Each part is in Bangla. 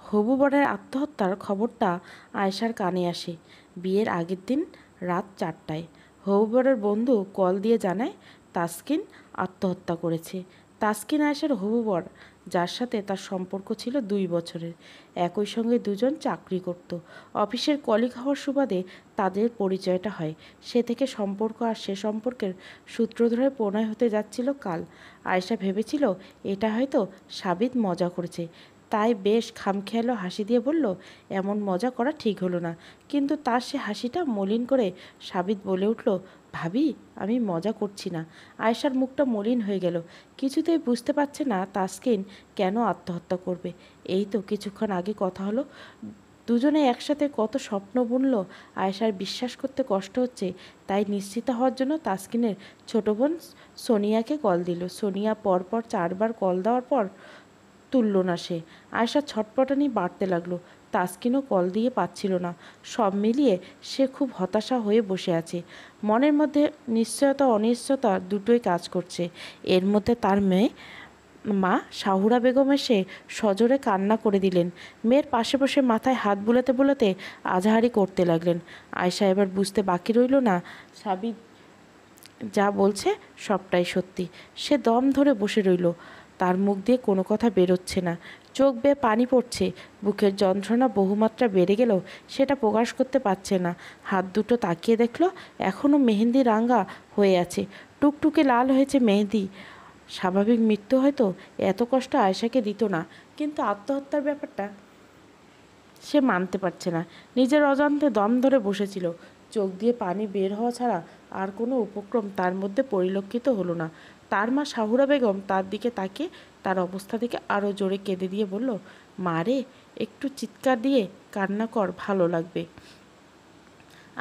হবু বরের আত্মহত্যার খবরটা আয়েশার কানে আসে বিয়ের আগের দিন রাত 4টায়। হবু বরের বন্ধু কল দিয়ে জানায় তাসকিন আত্মহত্যা করেছে। তাসকিন আয়েশার হবু বর, যার সাথে তার সম্পর্ক ছিল 2 বছরের। একই সঙ্গে দুজন চাকরি করত। অফিসের কলিগ হওয়ার সুবাদে তাদের পরিচয়টা হয়। সে থেকে সম্পর্ক, আর সে সম্পর্কের সূত্র ধরে প্রণয় হতে যাচ্ছিল কাল। আয়েশা ভেবেছিল এটা হয়তো সাবিত মজা করেছে, তাই বেশ খামখেয়ালো হাসি দিয়ে বলল, এমন মজা করা ঠিক হলো না। কিন্তু তার সে হাসিটা মলিন করে সাবিত বলে উঠল, ভাবি, আমি মজা করছি না। আয়েশার মুখটা মলিন হয়ে গেল। কিছুতেই বুঝতে পারছে না তাসকিন কেন আত্মহত্যা করবে। এই তো কিছুক্ষণ আগে কথা হলো, দুজনে একসাথে কত স্বপ্ন বুনল। আয়েশার বিশ্বাস করতে কষ্ট হচ্ছে। তাই নিশ্চিত হওয়ার জন্য তাসকিনের ছোট বোন সোনিয়াকে কল দিল। সোনিয়া পরপর 4বার কল দেওয়ার পর তুলল না সে। আয়েশার ছটপটানি বাড়তে লাগলো। তাসকিনও কল দিয়ে পাচ্ছিল না। সব মিলিয়ে সে খুব হতাশা হয়ে বসে আছে। মনের মধ্যে নিশ্চয়তা অনিশ্চয়তা দুটোই কাজ করছে। এর মধ্যে তার মা শাহুরা বেগম এসে সজোরে কান্না করে দিলেন। মেয়ের পাশে বসে মাথায় হাত বুলাতে বুলাতে আজাহারি করতে লাগলেন। আয়েশা এবার বুঝতে বাকি রইল না সাবিত যা বলছে সবটাই সত্যি। সে দম ধরে বসে রইল। তার মুখ দিয়ে কোনো কথা বেরোচ্ছে না। চোখ বেয়ে পানি পড়ছে। বুকের যন্ত্রণা বহুমাত্রা বেড়ে গেলেও সেটা প্রকাশ করতে পারছে না। হাত দুটো তাকিয়ে দেখল এখনও মেহেন্দি রাঙা হয়ে আছে। টুকটুকে লাল হয়েছে মেহেন্দি। স্বাভাবিক মৃত্যু হয়তো এত কষ্ট আয়েশাকে দিত না, কিন্তু আত্মহত্যার ব্যাপারটা সে মানতে পারছে না। নিজের অজান্তে দম ধরে বসেছিল। চোখ দিয়ে পানি বের হওয়া ছাড়া আর কোনো উপক্রম তার মধ্যে পরিলক্ষিত হলো না। তার মা শাহুরা বেগম তার দিকে তাকিয়ে তার অবস্থা দেখে আরও জোরে কেঁদে দিয়ে বলল, মা রে, একটু চিৎকার দিয়ে কান্না কর, ভালো লাগবে।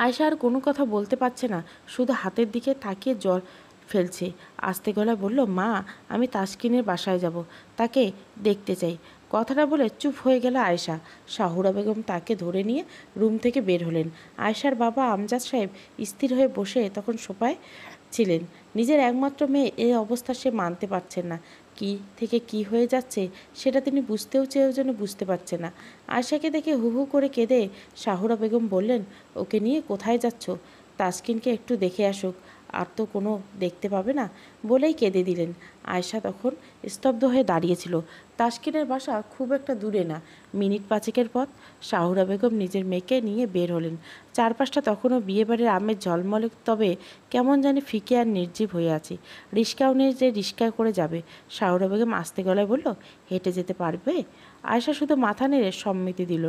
আয়েশা আর কোনো কথা বলতে পারছে না, শুধু হাতের দিকে তাকিয়ে জল ফেলছে। আস্তে গলায় বলল, মা, আমি তাসকিনের বাসায় যাব, তাকে দেখতে চাই। কথাটা বলে চুপ হয়ে গেল আয়েশা। শাহুরা বেগম তাকে ধরে নিয়ে রুম থেকে বের হলেন। আয়েশার বাবা আমজাদ সাহেব স্থির হয়ে বসে তখন সোফায় ছিলেন। নিজের একমাত্র মেয়ে এই অবস্থা সে মানতে পারছেন না। কি থেকে কি হয়ে যাচ্ছে সেটা তিনি বুঝতেও চেয়েও যেন বুঝতে পারছে না। আয়েশাকে দেখে হু হু করে কেঁদে শাহুরা বেগম বললেন, ওকে নিয়ে কোথায় যাচ্ছ? তাসকিনকে একটু দেখে আসুক, আর তো কোনো দেখতে পাবে না, বলেই কেঁদে দিলেন। আয়েশা তখন স্তব্ধ হয়ে দাঁড়িয়েছিল। তাসকিনের বাসা খুব একটা দূরে না, মিনিট 5-এর পথ। শাহুরা বেগম নিজের মেয়েকে নিয়ে বের হলেন। চারপাশটা তখনও বিয়েবাড়ির আমেজ ঝলমলে, তবে কেমন জানি ফিকে আর নির্জীব হয়ে আছে। রিস্কাও নেই যে রিস্কায় করে যাবে। শাহুরা বেগম আস্তে গলায় বলল, হেঁটে যেতে পারবে? আয়েশা শুধু মাথা নেড়ে সম্মতি দিল।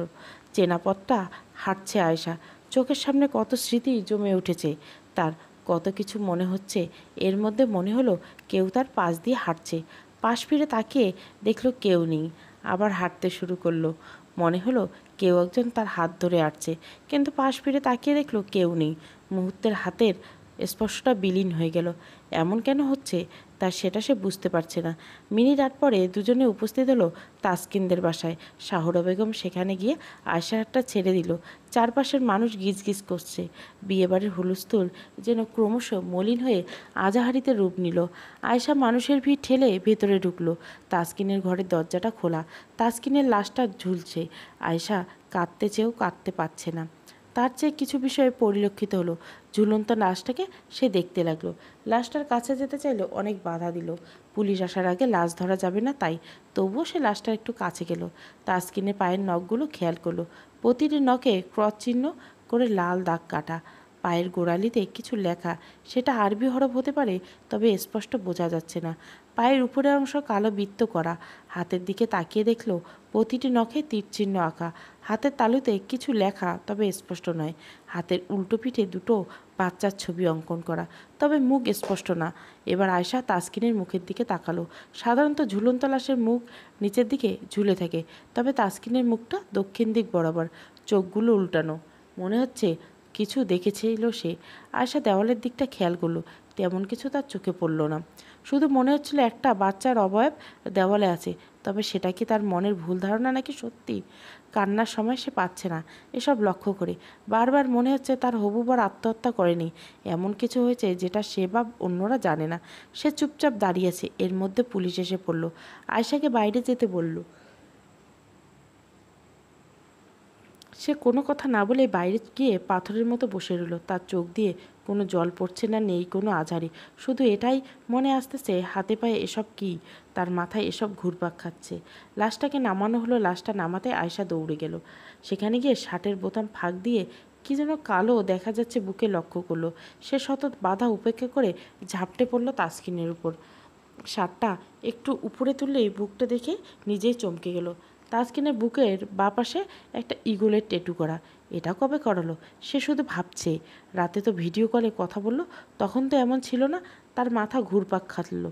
চেনা পথটা হাঁটছে আয়েশা। চোখের সামনে কত স্মৃতি জমে উঠেছে তার, কত কিছু মনে হচ্ছে। এর মধ্যে মনে হলো কেউ তার পাশ দিয়ে হাঁটছে। পাশ ফিরে তাকিয়ে দেখলো কেউ নেই। আবার হাঁটতে শুরু করলো। মনে হলো কেউ একজন তার হাত ধরে হাঁটছে, কিন্তু পাশ ফিরে তাকিয়ে দেখলো কেউ নেই। মুহূর্তের হাতের স্পর্শটা বিলীন হয়ে গেল। এমন কেন হচ্ছে তা সেটা সে বুঝতে পারছে না। মিনিট 8 পরে দুজনে উপস্থিত হলো তাসকিনদের বাসায়। শাহুরা বেগম সেখানে গিয়ে আয়েশার হাতটা ছেড়ে দিল। চারপাশের মানুষ গিজগিজ করছে। বিয়েবাড়ির হুলস্থুল যেন ক্রমশ মলিন হয়ে আজাহারিতে রূপ নিল। আয়েশা মানুষের ভিড় ঠেলে ভেতরে ঢুকলো। তাসকিনের ঘরের দরজাটা খোলা। তাসকিনের লাশটা ঝুলছে। আয়েশা কাঁদতে চেয়েও কাঁদতে পারছে না। তার চেয়ে কিছু বিষয়ে পরিলক্ষিত হলো। ঝুলন্ত লাশটাকে সে দেখতে লাগলো। লাশটার কাছে যেতে চাইলে অনেক বাধা দিল। পুলিশ আসার আগে লাশ ধরা যাবে না তাই। তবুও সে লাশটার একটু কাছে গেল। তাসকিনের পায়ের নখগুলো খেয়াল করলো। প্রতিটি নখে ক্রস চিহ্ন করে লাল দাগ কাটা। পায়ের গোড়ালিতে কিছু লেখা। সেটা আরবি হরফ হতে পারে, তবে স্পষ্ট বোঝা যাচ্ছে না। পায়ের উপরের অংশ কালো বৃত্ত করা। হাতের দিকে তাকিয়ে দেখল প্রতিটি নখে তীরচিহ্ন আঁকা। হাতের তালুতে কিছু লেখা, তবে স্পষ্ট নয়। হাতের উল্টো পিঠে দুটো বাচ্চার ছবি অঙ্কন করা, তবে মুখ স্পষ্ট না। এবার আয়েশা তাসকিনের মুখের দিকে তাকালো। সাধারণত ঝুলন্ত লাশের মুখ নিচের দিকে ঝুলে থাকে, তবে তাসকিনের মুখটা দক্ষিণ দিক বরাবর, চোখগুলো উল্টানো। মনে হচ্ছে কিছু দেখেছিল সে। আয়েশা দেওয়ালের দিকটা খেয়াল করলো। তেমন কিছু তার চোখে পড়ল না। শুধু মনে হচ্ছিল একটা বাচ্চার অবয়ব দেওয়ালে আছে। তবে সেটা কি তার মনের ভুল ধারণা নাকি সত্যি? কান্নার সময় সে পাচ্ছে না এসব লক্ষ্য করে। বারবার মনে হচ্ছে তার হবু বর আত্মহত্যা করেনি, এমন কিছু হয়েছে যেটা সে বা অন্যরা জানে না। সে চুপচাপ দাঁড়িয়েছে। এর মধ্যে পুলিশ এসে পড়ল। আয়েশাকে বাইরে যেতে বলল। সে কোনো কথা না বলে বাইরে গিয়ে পাথরের মতো বসে রইল। তার চোখ দিয়ে কোনো জল পড়ছে না, নেই কোনো আঝারি। শুধু এটাই মনে আসতেছে, হাতে পায়ে এসব কি? তার মাথায় এসব ঘুরপাক খাচ্ছে। লাশটাকে নামানো হলো। লাশটা নামাতে আয়শা দৌড়ে গেল। সেখানে গিয়ে শার্টের বোতাম ফাঁক দিয়ে কি যেন কালো দেখা যাচ্ছে বুকে লক্ষ্য করলো। সে শত বাধা উপেক্ষা করে ঝাপটে পড়ল তাসকিনের উপর। শার্টটা একটু উপরে তুললেই বুকটা দেখে নিজেই চমকে গেল। তাসকিনের বুকের বাঁ পাশে একটা ঈগলের ট্যাটু করা। এটা কবে করালো? সে শুধু ভাবছে। রাতে তো ভিডিও কলে কথা বলল, তখন তো এমন ছিল না। তার মাথা ঘুরপাক খাটল।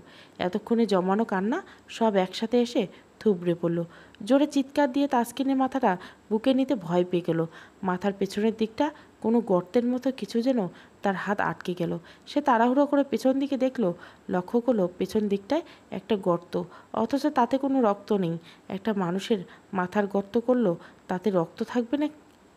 এতক্ষণে জমানো কান্না সব একসাথে এসে থুবড়ে পড়ল। জোরে চিৎকার দিয়ে তাসকিনের মাথাটা বুকে নিতে ভয় পেয়ে গেল। মাথার পেছনের দিকটা কোনো গর্তের মতো কিছু যেন তার হাত আটকে গেল। সে তাড়াহুড়ো করে পেছন দিকে দেখলো, লক্ষ্য করলো পেছন দিকটায় একটা গর্ত, অথচ তাতে কোনো রক্ত নেই। একটা মানুষের মাথার গর্ত করলো, তাতে রক্ত থাকবে না?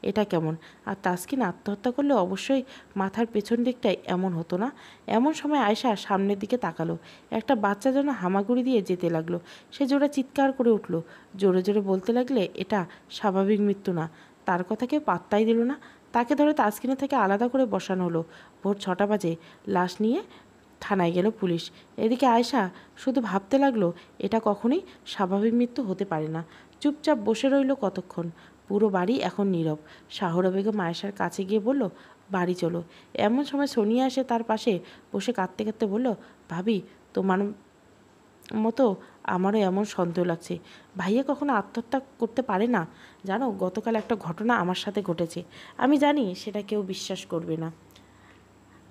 এটা কেমন? আর তাসকিন আত্মহত্যা করলে অবশ্যই মাথার পেছন দিকটায় এমন হতো না। এমন সময় আয়শা সামনের দিকে তাকালো। একটা বাচ্চা যেন হামাগুড়ি দিয়ে যেতে লাগলো। সে জোরে চিৎকার করে উঠল, জোরে জোরে বলতে লাগলে এটা স্বাভাবিক মৃত্যু না। তার কথা কেউ পাত্তাই দিল না। তাকে ধরে তাসকিনের থেকে আলাদা করে বসানো হলো। ভোর 6টা বাজে লাশ নিয়ে থানায় গেল পুলিশ। এদিকে আয়শা শুধু ভাবতে লাগলো, এটা কখনোই স্বাভাবিক মৃত্যু হতে পারে না। চুপচাপ বসে রইল কতক্ষণ। পুরো বাড়ি এখন নীরব। শাহরা বেগম আয়েশার কাছে গিয়ে বলল, বাড়ি চলো। এমন সময় সোনিয়া এসে তার পাশে বসে কাঁদতে কাঁদতে বলল, ভাবি, তোমার মতো আমারও এমন সন্দেহ লাগছে। ভাইয়া কখনো আত্মহত্যা করতে পারে না। জানো, গতকাল একটা ঘটনা আমার সাথে ঘটেছে। আমি জানি সেটা কেউ বিশ্বাস করবে না।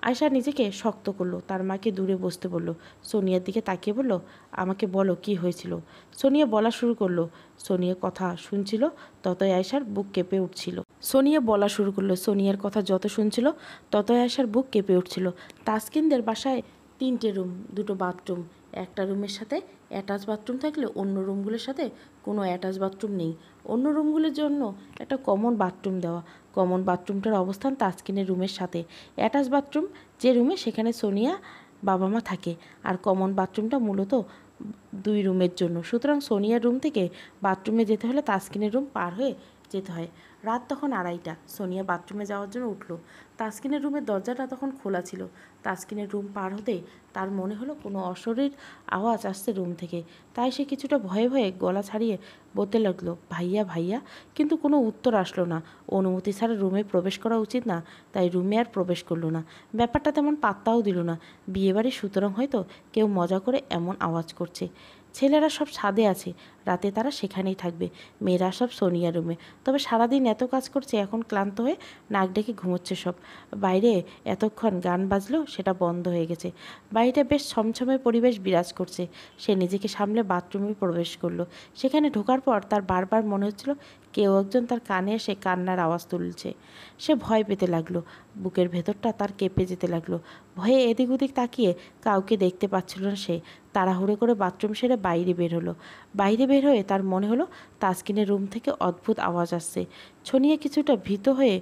আয়শা নিজেকে শক্ত করলো। তার মাকে দূরে বসতে বলল। সোনিয়ার দিকে তাকিয়ে বলল, আমাকে বলো কি হয়েছিল। সোনিয়া বলা শুরু করলো। সোনিয়ার কথা শুনছিল ততই আয়শার বুক কেঁপে উঠছিল। সোনিয়ার কথা যত শুনছিল ততই আয়শার বুক কেঁপে উঠছিল। তাসকিনদের বাসায় 3টে রুম, 2টো বাথরুম। একটা রুমের সাথে অ্যাটাচ বাথরুম থাকলে অন্য রুমগুলোর সাথে কোনো অ্যাটাচ বাথরুম নেই। অন্য রুমগুলোর জন্য একটা কমন বাথরুম দেওয়া। কমন বাথরুমটার অবস্থান তাসকিনের রুমের সাথে। অ্যাটাচ বাথরুম যে রুমে, সেখানে সোনিয়া বাবা মা থাকে। আর কমন বাথরুমটা মূলত 2 রুমের জন্য। সুতরাং সোনিয়ার রুম থেকে বাথরুমে যেতে হলে তাসকিনের রুম পার হয়ে যেতে হয়। রাত তখন 2:30। সোনিয়া বাথরুমে যাওয়ার জন্য উঠল। তাসকিনের রুমের দরজাটা তখন খোলা ছিল। তাসকিনের রুম পার হতেই তার মনে হলো কোনো অশরীর আওয়াজ আসছে রুম থেকে। তাই সে কিছুটা ভয়ে ভয়ে গলা ছাড়িয়ে বলতে লাগলো, ভাইয়া ভাইয়া। কিন্তু কোনো উত্তর আসলো না। অনুমতি ছাড়া রুমে প্রবেশ করা উচিত না, তাই রুমে আর প্রবেশ করলো না। ব্যাপারটা তেমন পাত্তাও দিল না। বিয়েবাড়ি, সুতরাং হয়তো কেউ মজা করে এমন আওয়াজ করছে। ছেলেরা সব ছাদে আছে, রাতে তারা সেখানেই থাকবে। মেয়েরা সব সোনিয়া রুমে। তবে সারাদিন এত কাজ করছে, এখন ক্লান্ত হয়ে নাক ডেকে ঘুমোচ্ছে সব। বাইরে এতক্ষণ গান বাজলেও সেটা বন্ধ হয়ে গেছে। বাড়িটা বেশ ছমছমে পরিবেশ বিরাজ করছে। সে নিজেকে সামলে বাথরুমে প্রবেশ করলো। সেখানে ঢোকার পর তার বারবার মনে হচ্ছিল কেউ একজন তার কানে এসে কান্নার আওয়াজ তুলছে। সে ভয় পেতে লাগলো। বুকের ভেতরটা তার কেঁপে যেতে লাগলো। ভয়ে এদিক ওদিক তাকিয়ে কাউকে দেখতে পাচ্ছিল না সে। তাড়াহুড়ো করে বাথরুম সেরে বাইরে বের হলো। বাইরে বের হয়ে তার মনে হলো তাসকিনের রুম থেকে অদ্ভুত আওয়াজ আসছে। ছনিয়ে কিছুটা ভীত হয়ে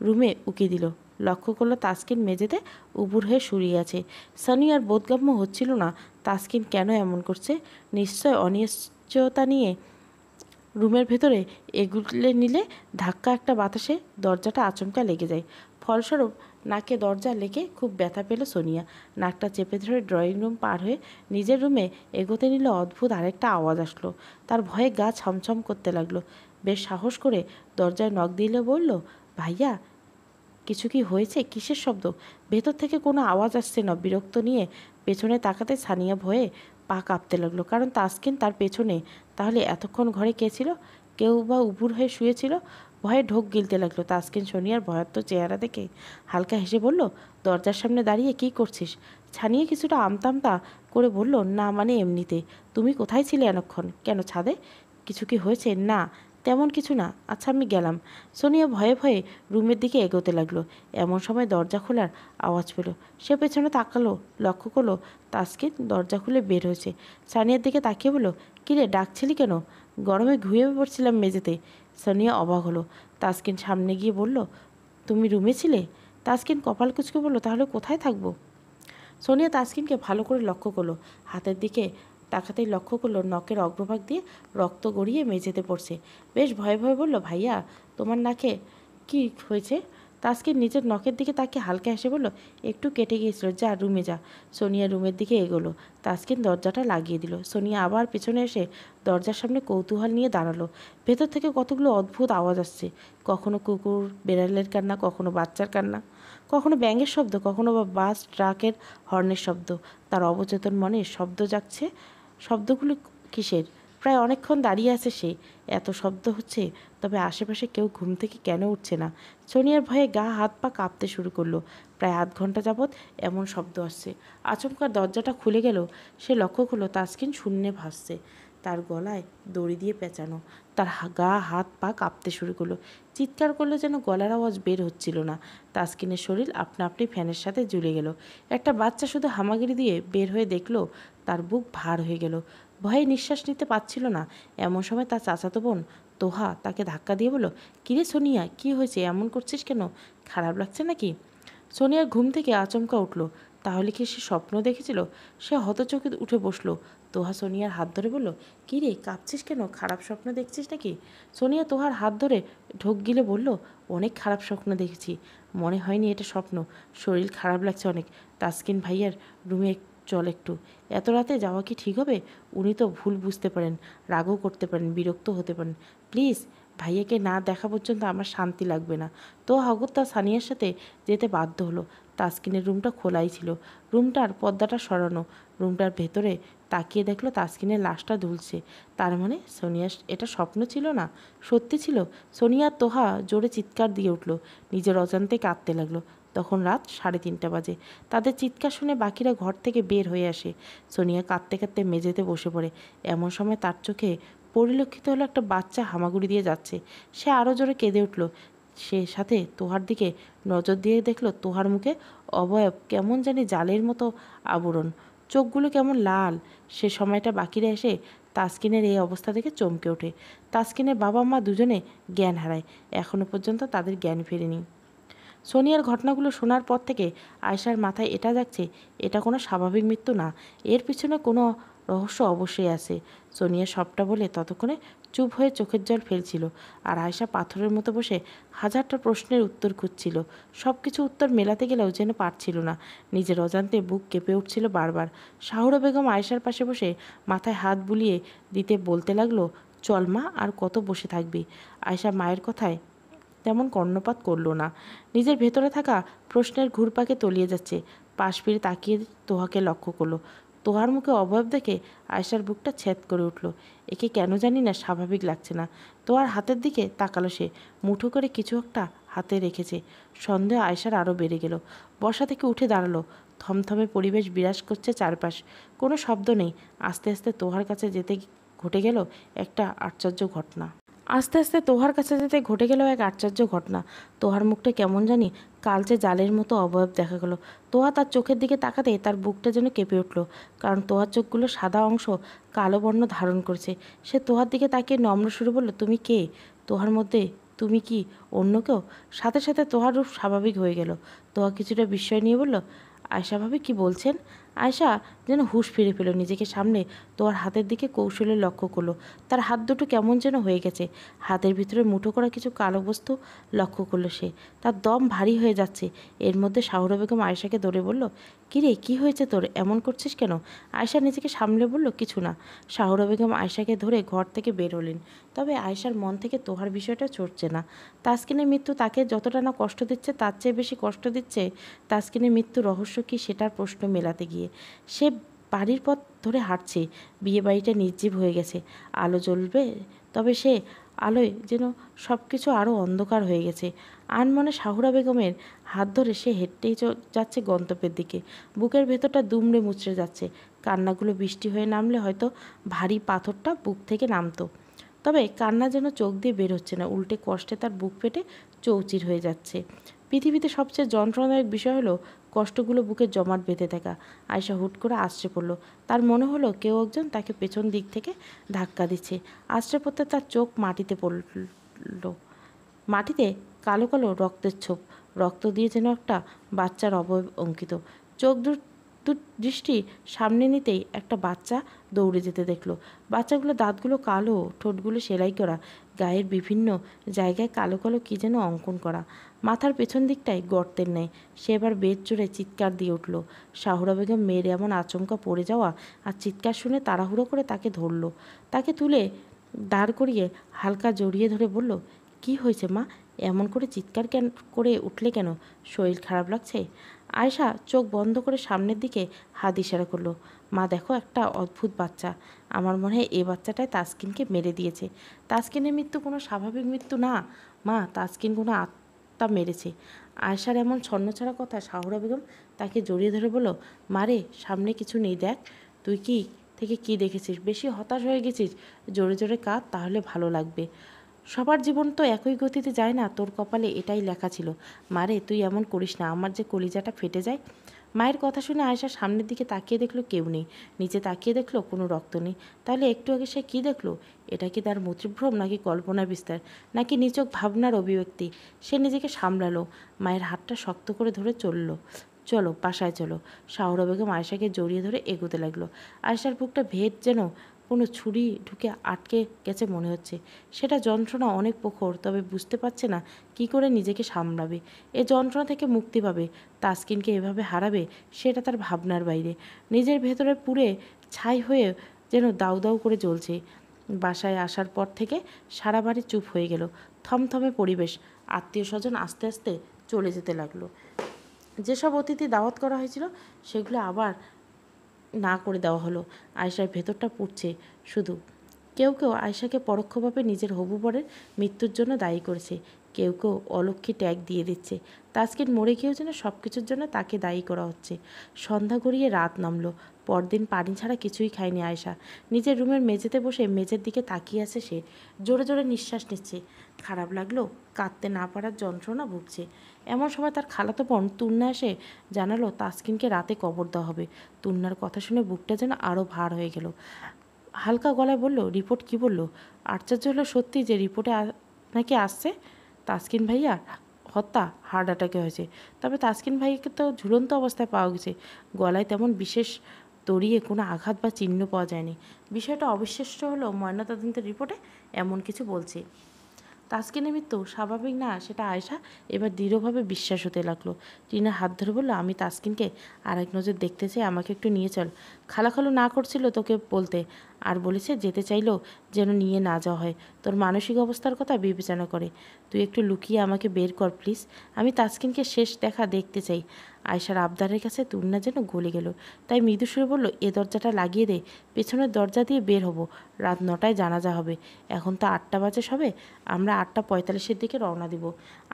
রুমে উকি দিল। লক্ষ্য করলো তাসকিন মেঝেতে উবুর হয়ে শুয়ে আছে। সানি আর বোধগম্য হচ্ছিল না তাসকিন কেন এমন করছে। নিশ্চয় অনিশ্চয়তা নিয়ে রুমের ভেতরে এগুলে নিলে ধাক্কা একটা বাতাসে দরজাটা আচমকা লেগে যায়। ফলস্বরূপ নাকে দরজা লেগে খুব ব্যথা পেল সোনিয়া। নাকটা চেপে ধরে ড্রয়িং রুম পার হয়ে নিজের রুমে এগোতে নিলে অদ্ভুত আরেকটা আওয়াজ আসলো। তার ভয়ে গা ছমছম করতে লাগলো। বেশ সাহস করে দরজায় নখ দিলে বলল, ভাইয়া, কিছু কি হয়েছে? কিসের শব্দ? ভেতর থেকে কোনো আওয়াজ আসছে না। বিরক্ত নিয়ে পেছনে তাকাতে সানিয়া ভয়ে পা কাঁপতে লাগলো, কারণ তাসকিন তার পেছনে। তাহলে এতক্ষণ ঘরে কে ছিল? কেউ বা উপুর হয়ে শুয়েছিল? ভয়ে ঢোক গিলতে লাগলো। তাসকিন সোনিয়ার ভয়ার্ত চেহারা দেখে হালকা হেসে বলল, দরজার সামনে দাঁড়িয়ে কি করছিস? ছানিয়ে কিছুটা আমতামতা করে বলল, না মানে এমনিতে। তুমি কোথায় ছিলে এতক্ষণ? কেন, ছাদে? কিছু কি হয়েছে? না, তেমন কিছু না। আচ্ছা, আমি গেলাম। সোনিয়া ভয়ে ভয়ে রুমের দিকে এগোতে লাগলো। এমন সময় দরজা খোলার আওয়াজ পেল। সে পেছনে তাকালো। লক্ষ্য করলো তাসকিন দরজা খুলে বের হয়েছে। সানিয়ার দিকে তাকিয়ে বলল, কিরে, ডাকছিলি কেন? গরমে ঘুমিয়ে পড়ছিলাম মেঝেতে। সানিয়া অবাক হলো। তাসকিন সামনে গিয়ে বলল, তুমি রুমে ছিলে? তাসকিন কপাল কুঁচকে বলল, তাহলে কোথায় থাকবো? সোনিয়া তাসকিনকে ভালো করে লক্ষ্য করলো। হাতের দিকে তাকাতেই লক্ষ্য করলো নখের অগ্রভাগ দিয়ে রক্ত গড়িয়ে মেঝেতে পড়ছে। বেশ ভয়ে ভয়ে বলল, ভাইয়া তোমার নাকে কি হয়েছে? তাসকিন নিজের নখের দিকে তাকে হালকা হেসে বলল, একটু কেটে গিয়েছিল, যা রুমে যা। সোনিয়া রুমের দিকে এগোলো। তাসকিন দরজাটা লাগিয়ে দিল। সোনিয়া আবার পেছনে এসে দরজার সামনে কৌতূহল নিয়ে দাঁড়ালো। ভেতর থেকে কতগুলো অদ্ভুত আওয়াজ আসছে, কখনো কুকুর বিড়ালের কান্না, কখনো বাচ্চার কান্না, কখনো ব্যাঙের শব্দ, কখনো বা বাস ট্রাকের হর্নের শব্দ। তার অবচেতন মনে শব্দ জাগছে। শব্দগুলো কিসের? প্রায় অনেকক্ষণ দাঁড়িয়ে আছে সে। এত শব্দ হচ্ছে, তবে আশেপাশে কেউ ঘুম থেকে কেন উঠছে না? সোনিয়ার ভয়ে গা হাত পা কাঁপতে শুরু করলো। প্রায় আধ ঘন্টা যাবৎ এমন শব্দ আসছে। আচমকা দরজাটা খুলে গেল। সে লক্ষ্য করলো তাসকিন শূন্যে ভাসছে, তার গলায় দড়ি দিয়ে পেঁচানো। তার গা হাত পা কাঁপতে শুরু করলো। চিৎকার করলে যেন গলার আওয়াজ বের হচ্ছিল না। তাসকিনের শরীর আপনা আপনি ফ্যানের সাথে ঝুলে গেল। একটা বাচ্চা শুধু হামাগুড়ি দিয়ে বের হয়ে দেখলো, তার বুক ভার হয়ে গেল। ভয়ে নিঃশ্বাস নিতে পারছিল না। এমন সময় তার চাচাতো বোন তোহা তাকে ধাক্কা দিয়ে বলল, কিরে সোনিয়া, কি হয়েছে? এমন করছিস কেন? খারাপ লাগছে নাকি? সোনিয়ার ঘুম থেকে আচমকা উঠল। তাহলে কি সে স্বপ্ন দেখেছিল? সে হতচকিত উঠে বসলো। তোহা সোনিয়ার হাত ধরে বলল, কী রে, কাঁপছিস কেন? খারাপ স্বপ্ন দেখছিস নাকি? সোনিয়া তোহার হাত ধরে ঢোক গিলে বলল, অনেক খারাপ স্বপ্ন দেখেছি, মনে হয়নি এটা স্বপ্ন। শরীর খারাপ লাগছে অনেক। তাসকিন ভাইয়ার রুমে চল একটু। এত রাতে যাওয়া কি ঠিক হবে? উনি তো ভুল বুঝতে পারেন, রাগও করতে পারেন, বিরক্ত হতে পারেন। প্লিজ, ভাইয়াকে না দেখা পর্যন্ত আমার শান্তি লাগবে না। তো অগত্যা সানিয়ার সাথে যেতে বাধ্য হলো। তাসকিনের রুমটা খোলাই ছিল। রুমটার পর্দাটা সরানো। রুমটার ভেতরে তাকিয়ে দেখলো তাসকিনের লাশটা দুলছে। তার মানে সোনিয়া এটা স্বপ্ন ছিল না, সত্যি ছিল। সোনিয়া তোহা জোরে চিৎকার দিয়ে উঠল, নিজের অজান্তে কাঁদতে লাগলো। তখন রাত 3:30 বাজে। তাদের চিৎকার শুনে বাকিরা ঘর থেকে বের হয়ে আসে। সোনিয়া কাঁদতে কাঁদতে মেঝেতে বসে পড়ে। এমন সময় তার চোখে পরিলক্ষিত হলো একটা বাচ্চা হামাগুড়ি দিয়ে যাচ্ছে। সে আরও জোরে কেঁদে উঠল। সে সাথে তোহার দিকে নজর দিয়ে দেখলো তোহার মুখে অবয়ব কেমন জানি জালের মতো আবরণ, চোখগুলো কেমন লাল। সে সময়টা বাকিরা এসে তাসকিনের এই অবস্থা দেখে চমকে ওঠে। তাসকিনের বাবা মা দুজনে জ্ঞান হারায়। এখনও পর্যন্ত তাদের জ্ঞান ফেরেনি। সোনিয়ার ঘটনাগুলো শোনার পর থেকে আয়শার মাথায় এটা যাচ্ছে, এটা কোনো স্বাভাবিক মৃত্যু না, এর পিছনে কোনো রহস্য অবশ্যই আছে। সোনিয়া সবটা বলে ততক্ষণে চুপ হয়ে চোখের জল ফেলছিল, আর আয়শা পাথরের মতো বসে হাজারটা প্রশ্নের উত্তর খুঁজছিল। সব কিছু উত্তর মেলাতে গেলেও যেন পারছিল না। নিজের অজান্তে বুক কেঁপে উঠছিল বারবার। শাহুরা বেগম আয়শার পাশে বসে মাথায় হাত বুলিয়ে দিতে বলতে লাগলো, চল মা, আর কত বসে থাকবি? আয়শা মায়ের কথায় তেমন কর্ণপাত করল না। নিজের ভেতরে থাকা প্রশ্নের ঘুরপাকে তলিয়ে যাচ্ছে। পাশ ফিরে তাকিয়ে তোহাকে লক্ষ্য করলো। তোহার মুখে অবয়ব দেখে আয়শার বুকটা ছেদ করে উঠল। একে কেন জানি না স্বাভাবিক লাগছে না। তোহার হাতের দিকে তাকালো সে। মুঠো করে কিছু একটা হাতে রেখেছে। সন্দেহ আয়শার আরও বেড়ে গেল। বসা থেকে উঠে দাঁড়ালো। থমথমে পরিবেশ বিরাজ করছে চারপাশ। কোনো শব্দ নেই। আস্তে আস্তে তোহার কাছে যেতে ঘটে গেল একটা আশ্চর্য ঘটনা। আস্তে আস্তে তোহার কাছে যেতে ঘটে গেল এক আশ্চর্য ঘটনা। তোহার মুখটা কেমন জানি কালচে জালের মতো অবয়ব দেখা গেল। তোহা তার চোখের দিকে তাকাতে তার বুকটা যেন কেঁপে উঠল, কারণ তোহার চোখগুলো সাদা অংশ কালো বর্ণ ধারণ করছে। সে তোহার দিকে তাকিয়ে নম্র সুরে বলল, তুমি কে? তোহার মধ্যে তুমি কি অন্য কেউ? সাথে সাথে তোহার রূপ স্বাভাবিক হয়ে গেল। তোহা কিছুটা বিস্ময় নিয়ে বলল, আয়শা ভাবি, কি বলছেন? আয়শা যেন হুঁশ ফিরে পেল। নিজেকে সামনে তোহার হাতের দিকে কৌশলে লক্ষ্য করলো। তার হাত দুটো কেমন যেন হয়ে গেছে। হাতের ভিতরে মুঠো করা কিছু কালো বস্তু লক্ষ্য করলো সে। তার দম ভারী হয়ে যাচ্ছে। এর মধ্যে শাহুরা বেগম আয়শাকে ধরে বলল, কিরে, কি হয়েছে তোর? এমন করছিস কেন? আয়শা নিজেকে সামলে বলল, কিছু না। শাহুরা বেগম আয়শাকে ধরে ঘর থেকে বের হলেন। তবে আয়শার মন থেকে তোহার বিষয়টা চড়ছে না। তাসকিনের মৃত্যু তাকে যতটা না কষ্ট দিচ্ছে, তার চেয়ে বেশি কষ্ট দিচ্ছে তাসকিনের মৃত্যু রহস্য কী সেটার প্রশ্ন মেলাতে গিয়ে। সে বাড়ির পথ ধরে হাঁটছে। বিয়ে বাড়িটা নির্জীব হয়ে গেছে। আলো জ্বলবে, তবে সে আলোয় যেন সব কিছু আরও অন্ধকার হয়ে গেছে। আনমনে শাহুরা বেগমের হাত ধরে সে হেঁটেই যাচ্ছে গন্তব্যের দিকে। বুকের ভেতরটা দুমড়ে মুচড়ে যাচ্ছে। কান্নাগুলো বৃষ্টি হয়ে নামলে হয়তো ভারী পাথরটা বুক থেকে নামতো। তবে কান্না যেন চোখ দিয়ে বের হচ্ছে না, উল্টে কষ্টে তার বুক ফেটে চৌচির হয়ে যাচ্ছে। পৃথিবীতে সবচেয়ে যন্ত্রণাদায়ক বিষয় হলো কষ্টগুলো বুকে জমাট বেঁধে থাকা। আয়শা হুট করে আছড়ে পড়ল। তার মনে হলো কেউ একজন তাকে পেছন দিক থেকে ধাক্কা দিচ্ছে। আছড়ে পড়তে তার চোখ মাটিতে পড়ল। মাটিতে কালো কালো রক্তের ছোপ। রক্ত দিয়ে যেন একটা বাচ্চার অবয়ব অঙ্কিত। চোখ দৃষ্টি সামনে নিতেই একটা বাচ্চা দৌড়ে যেতে দেখলো। বাচ্চাগুলো দাঁতগুলো কালো, ঠোঁটগুলো সেলাই করা, গায়ের বিভিন্ন জায়গায় কালো কালো কী যেন অঙ্কন করা, মাথার পেছন দিকটায় গর্তের নেয়। সে এবার বেদ জোরে চিৎকার দিয়ে উঠল। শাহুরা বেগম মেয়ের এমন আচমকা পড়ে যাওয়া আর চিৎকার শুনে তাড়াহুড়ো করে তাকে ধরল। তাকে তুলে দাঁড় করিয়ে হালকা জড়িয়ে ধরে বলল, কি হয়েছে মা? এমন করে চিৎকার করে উঠলে কেন? শরীর খারাপ লাগছে? আয়েশা চোখ বন্ধ করে সামনের দিকে হাত ইশারা করলো। মা দেখো, একটা অদ্ভুত বাচ্চা। আমার মনে হয় এই বাচ্চাটাই তাসকিনকে মেরে দিয়েছে। তাসকিনের মৃত্যু কোনো স্বাভাবিক মৃত্যু না মা, তাসকিন কোনো আত্মা মেরেছে। আয়েশার এমন ছন্নছাড়া কথা শাহুরা বেগম তাকে জড়িয়ে ধরে বলল, মারে সামনে কিছু নেই, দেখ। তুই কি দেখেছিস? বেশি হতাশ হয়ে গেছিস? জোরে জোরে কাঁদ, তাহলে ভালো লাগবে। সবার জীবন তো একই গতিতে যায় না, তোর কপালে এটাই লেখা ছিল। মারে তুই এমন করিস না, আমার যে কলিজাটা ফেটে যায়। মায়ের কথা শুনে আয়েশা সামনের দিকে তাকিয়ে দেখলো কেউ নেই। নিচে তাকিয়ে দেখলো কোনো রক্ত নেই। তাহলে একটু আগে সে কী দেখলো? এটা কি তার মতিভ্রম, নাকি কল্পনা বিস্তার, নাকি নিছক ভাবনার অভিব্যক্তি? সে নিজেকে সামলালো, মায়ের হাতটা শক্ত করে ধরে চলো বাসায় চলো। শাহুরা বেগম আয়েশাকে জড়িয়ে ধরে এগোতে লাগলো। আয়েশার বুকটা ভেদ যেন কোনো ছুরি ঢুকে আটকে গেছে মনে হচ্ছে। সেটা যন্ত্রণা অনেক প্রখর, তবে বুঝতে পারছে না কি করে নিজেকে সামলাবে। এ যন্ত্রণা থেকে মুক্তি পাবে। তাসকিনকে এভাবে হারাবে, সেটা তার ভাবনার বাইরে। নিজের ভেতরে পুড়ে ছাই হয়ে যেন দাউ দাউ করে জ্বলছে। বাসায় আসার পর থেকে সারা বাড়ি চুপ হয়ে গেল। থমথমে পরিবেশ। আত্মীয় স্বজন আস্তে আস্তে চলে যেতে লাগলো। যেসব অতিথি দাওয়াত করা হয়েছিল সেগুলো আবার না করে দেওয়া হলো। আয়েশার ভেতরটা পুড়ছে শুধু। কেউ কেউ আয়েশাকে পরোক্ষভাবে নিজের হবু বরের মৃত্যুর জন্য দায়ী করেছে, কেউ কেউ অলক্ষী ট্যাগ দিয়ে দিচ্ছে। তাসকিন মরে গিয়েও যেন সব কিছুর জন্য তাকে দায়ী করা হচ্ছে। সন্ধ্যা গড়িয়ে রাত নামলো। পরদিন পানি ছাড়া কিছুই খায়নি আয়েশা। নিজের রুমের মেঝেতে বসে মেঝের দিকে তাকিয়ে আছে সে। জোরে জোরে নিঃশ্বাস নিচ্ছে। খারাপ লাগলো, কাঁদতে না পারার যন্ত্রণা ভুগছে। এমন সময় তার খালাতো বোন তুন্না এসে জানালো তাসকিনকে রাতে কবর দেওয়া হবে। তুন্নার কথা শুনে বুকটা যেন আরও ভার হয়ে গেল। হালকা গলায় বলল, রিপোর্ট কি বলল? আশ্চর্য হলো সত্যি যে রিপোর্টে নাকি আসছে তাসকিন ভাইয়া হত্যা, হার্ট অ্যাটাকে হয়েছে। তবে তাসকিন ভাইকে তো ঝুলন্ত অবস্থায় পাওয়া গেছে। গলায় তেমন বিশেষ তরিয়ে কোনো আঘাত বা চিহ্ন পাওয়া যায়নি। বিষয়টা অবিশ্বাস্য হলো ময়নাতদন্তের রিপোর্টে এমন কিছু বলছে। তাসকিনের মৃত্যু স্বাভাবিক না সেটা আয়েশা এবার দৃঢ়ভাবে বিশ্বাস হতে লাগলো। টিনার হাত ধরে বলল, আমি তাসকিনকে আর এক নজর দেখতে চাই, আমাকে একটু নিয়ে চল। খালাখালু না করছিল তোকে বলতে, আর বলেছে যেতে চাইলেও যেন নিয়ে না যাওয়া হয়। তোর মানসিক অবস্থার কথা বিবেচনা করে তুই একটু লুকিয়ে আমাকে বের কর প্লিজ। আমি তাসকিনকে শেষ দেখা দেখতে চাই। আয়েশার আবদারের কাছে তুন্না যেন গলে গেল। তাই মৃদু সুরে বলল, এ দরজাটা লাগিয়ে দে, পেছনের দরজা দিয়ে বের হব। রাত 9টায় জানাজা হবে। এখন তো 8টা বাজে সবে, আমরা 8:45-এর দিকে রওনা দিব।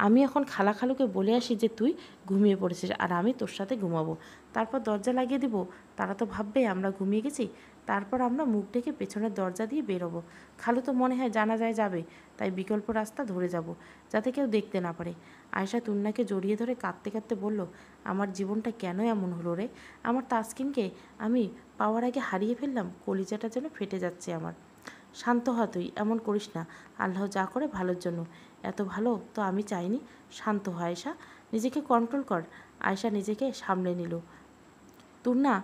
আমি এখন খালাখালুকে বলে আসি যে তুই ঘুমিয়ে পড়েছিস আর আমি তোর সাথে ঘুমাবো। তারপর দরজা লাগিয়ে দিব। তারা তো ভাববে আমরা ঘুমিয়ে গেছি। তারপর আমরা মুখ ঢেকে পেছনের দরজা দিয়ে বেরোবো। খালু তো মনে হয় জানাজায় যাবে, তাই বিকল্প রাস্তা ধরে যাব, যাতে কেউ দেখতে না পারে। আয়েশা তুন্নাকে জড়িয়ে ধরে কাঁদতে কাঁদতে বলল, আমার জীবনটা কেন এমন হলো রে? আমার তাসকিনকে আমি পাওয়ার আগে হারিয়ে ফেললাম। কলিজাটা যেন ফেটে যাচ্ছে আমার। শান্ত হ তুই, এমন করিস না। আল্লাহ যা করে ভালোর জন্য। এত ভালো তো আমি চাইনি। শান্ত হ আয়েশা, নিজেকে কন্ট্রোল কর। আয়েশা নিজেকে সামলে নিল। তুন্না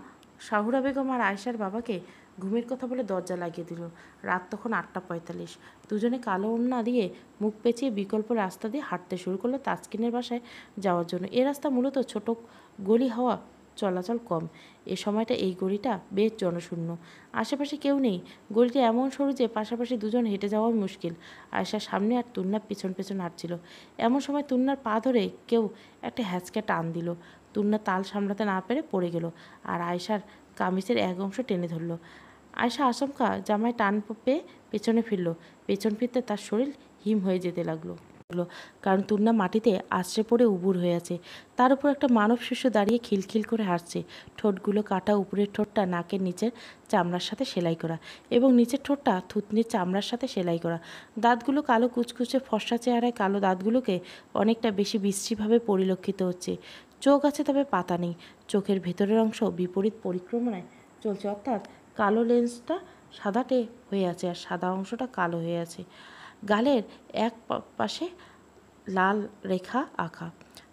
শাহুরা বেগম আর আয়েশার বাবাকে ঘুমের কথা বলে দরজা লাগিয়ে দিল। রাত তখন 8:45। দুজনে কালো ওড়না দিয়ে মুখ পেঁচিয়ে বিকল্প রাস্তা দিয়ে হাঁটতে শুরু করলো তাসকিনের বাসায় যাওয়ার জন্য। এ রাস্তা মূলত ছোট, গলি হওয়া চলাচল কম। এ সময়টা এই গলিটা বেশ জনশূন্য। আশেপাশে কেউ নেই। গলিটা এমন সরু যে পাশাপাশি দুজন হেঁটে যাওয়া মুশকিল। আয়েশার সামনে আর তুন্না পেছন পেছন হাঁটছিল। এমন সময় তুন্নার পা ধরে কেউ একটা হ্যাঁচকা টান দিল। তুন্না তাল সামলাতে না পেরে পড়ে গেল আর আয়েশার কামিজের এক অংশ টেনে ধরল। আয়েশা আচমকা জামায় টান পেয়ে পেছনে ফিরল। পেছন ফিরতে তার শরীর হিম হয়ে যেতে লাগলো, কারণ তুন্না মাটিতে আছড়ে পড়ে উবুর হয়ে আছে। তার উপর একটা মানব শিশু দাঁড়িয়ে খিলখিল করে হাসছে। ঠোঁটগুলো কাটা, উপরের ঠোঁটটা নাকের নিচের চামড়ার সাথে সেলাই করা এবং নিচের ঠোঁটটা থুতনির চামড়ার সাথে সেলাই করা। দাঁতগুলো কালো কুচকুচে ফর্সা চেহারায় কালো দাঁতগুলোকে অনেকটা বেশি বিশ্রীভাবে পরিলক্ষিত হচ্ছে। চোখ আছে তবে পাতা নেই। চোখের ভেতরের অংশ বিপরীত পরিক্রমণায় চলছে, অর্থাৎ কালো লেন্সটা সাদাটে হয়ে আছে আর সাদা অংশটা কালো হয়ে আছে। গালের এক পাশে লাল রেখা আঁকা।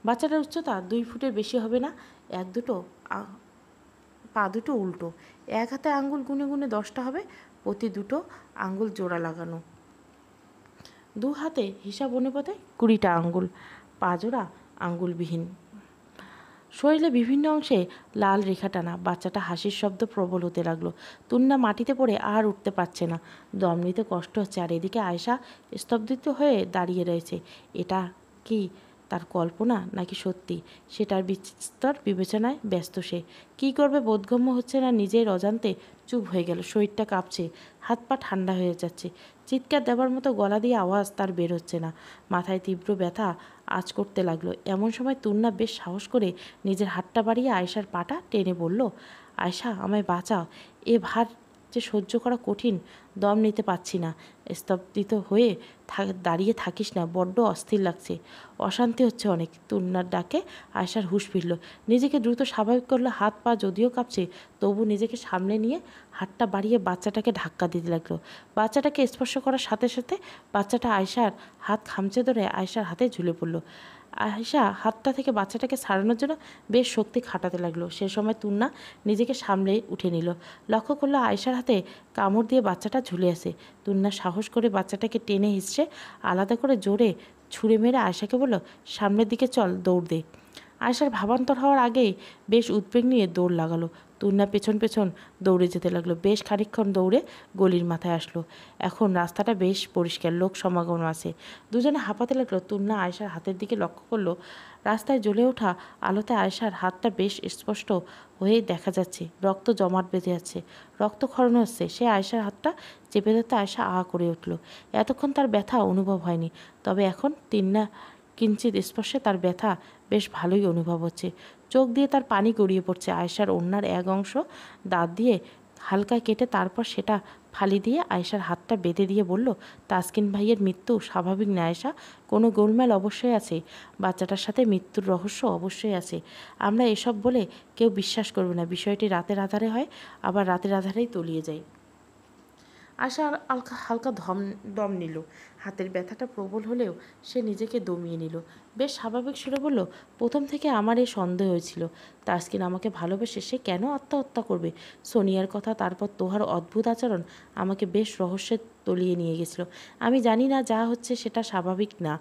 বাচ্চাটার উচ্চতা 2 ফুটের বেশি হবে না। এক দুটো পা দুটো উল্টো, এক হাতে আঙ্গুল গুনে গুনে 10টা হবে, প্রতি দুটো আঙ্গুল জোড়া লাগানো। দু হাতে হিসাব অনুপাতে 20টা আঙ্গুল, পা জোড়া আঙ্গুলবিহীন। শরীরে বিভিন্ন অংশে লাল রেখা টানা। বাচ্চাটা হাসির শব্দ প্রবল হতে লাগলো। তুন্না মাটিতে পড়ে আর উঠতে পারছে না, দম নিতে কষ্ট হচ্ছে। আর এদিকে আয়েশা স্তব্ধিত হয়ে দাঁড়িয়ে রয়েছে। এটা কি তার কল্পনা নাকি সত্যি, সেটার বিস্তর বিবেচনায় ব্যস্ত সে। কী করবে বোধগম্য হচ্ছে না, নিজের অজান্তে চুপ হয়ে গেল। শরীরটা কাঁপছে, হাত পা ঠান্ডা হয়ে যাচ্ছে। চিৎকার দেওয়ার মতো গলা দিয়ে আওয়াজ তার বের হচ্ছে না। মাথায় তীব্র ব্যথা আঁচ করতে লাগলো। এমন সময় তুন্না বেশ সাহস করে নিজের হাতটা বাড়িয়ে আয়েশার পাটা টেনে বলল, আয়েশা, আমায় বাঁচাও, এ ভার যে সহ্য করা কঠিন, দম নিতে পারছি না। স্তব্ধিত হয়ে দাঁড়িয়ে থাকিস না, বড্ড অস্থির লাগছে, অশান্তি হচ্ছে অনেক। তুন্নার ডাকে আয়েশার হুঁশ ফিরল। নিজেকে দ্রুত স্বাভাবিক করলো। হাত পা যদিও কাঁপছে, তবু নিজেকে সামলে নিয়ে হাতটা বাড়িয়ে বাচ্চাটাকে ধাক্কা দিতে লাগলো। বাচ্চাটাকে স্পর্শ করার সাথে সাথে বাচ্চাটা আয়েশার হাত খামচে ধরে আয়েশার হাতে ঝুলে পড়ল। আয়েশা হাতটা থেকে বাচ্চাটাকে ছাড়ানোর জন্য বেশ শক্তি খাটাতে লাগলো। সে সময় তুন্না নিজেকে সামলে উঠে নিল। লক্ষ্য করলো আয়েশার হাতে কামড় দিয়ে বাচ্চাটা ঝুলে আছে। তুন্না সাহস করে বাচ্চাটাকে টেনে হিঁচড়ে আলাদা করে জোরে ছুঁড়ে মেরে আয়েশাকে বলল, সামনের দিকে চল, দৌড় দে। আয়েশার ভাবান্তর হওয়ার আগেই বেশ উদ্বেগ নিয়ে দৌড় লাগালো। তুন্না পেছন পেছন দৌড়ে যেতে লাগলো। বেশ খানিকক্ষণ দৌড়ে গলির মাথায় আসলো। এখন রাস্তাটা বেশ পরিষ্কার, লোক সমাগম আছে। দুজনে হাঁপাতে লাগলো। তুন্না আয়েশার হাতের দিকে লক্ষ্য করলো। রাস্তায় জ্বলে ওঠা আলোতে আয়েশার হাতটা বেশ স্পষ্ট হয়ে দেখা যাচ্ছে। রক্ত জমাট বেঁধে যাচ্ছে, রক্তক্ষরণ হচ্ছে। সে আয়েশার হাতটা চেপে ধরতে আয়েশা আ করে উঠল। এতক্ষণ তার ব্যথা অনুভব হয়নি, তবে এখন তিন্না কিঞ্চিত স্পর্শে তার ব্যথা বেশ ভালোই অনুভব হচ্ছে। চোখ দিয়ে তার পানি গড়িয়ে পড়ছে। আয়েশার ওড়নার এক অংশ দাঁত দিয়ে হালকা কেটে তারপর সেটা ফালি দিয়ে আয়েশার হাতটা বেঁধে দিয়ে বলল, তাসকিন ভাইয়ের মৃত্যু স্বাভাবিক না আয়েশা, কোনো গোলমাল অবশ্যই আছে। বাচ্চাটার সাথে মৃত্যুর রহস্য অবশ্যই আছে। আমরা এসব বলে কেউ বিশ্বাস করবে না। বিষয়টি রাতের আধারে হয়, আবার রাতের আধারেই তলিয়ে যায়। আশা হালকা হালকা দম নিল। হাতের ব্যথাটা প্রবল হলেও সে নিজেকে দমিয়ে নিল। বেশ স্বাভাবিক সুরে বলল, প্রথম থেকে আমার এই সন্দেহ হয়েছিল, তাসকিন আমাকে ভালোবেসে সে কেন আত্মহত্যা করবে। সোনিয়ার কথা, তারপর তোহার অদ্ভুত আচরণ আমাকে বেশ রহস্যে তলিয়ে নিয়ে গেছিল। আমি জানি না, যা হচ্ছে সেটা স্বাভাবিক না,